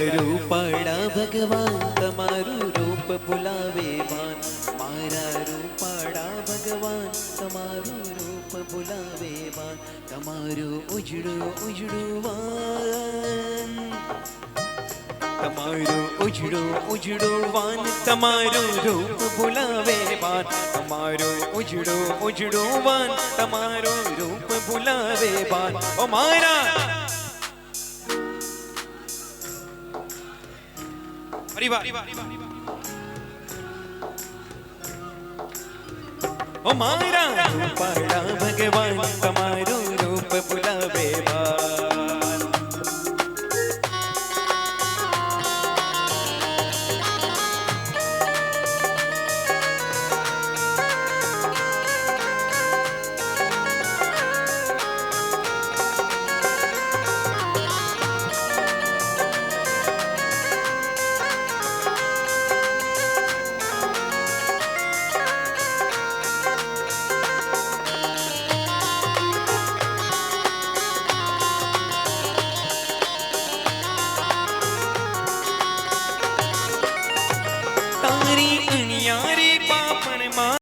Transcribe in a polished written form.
રૂપાળા ભગવાન તમારું રૂપ ભૂલાવે ભાન મારા રૂપાળા ભગવાન તમારું રૂપ ભૂલાવે ભાન તમારું ઉજળું ઉજળું વાન તમારું ઉજળું ઉજળું વાન તમારું રૂપ ભૂલાવે ભાન તમારું ઉજળું ઉજળું વાન તમારું રૂપ ભૂલાવે ભાન ઓ મારા ઓ મારા રૂપાળા ભગવાન તમારું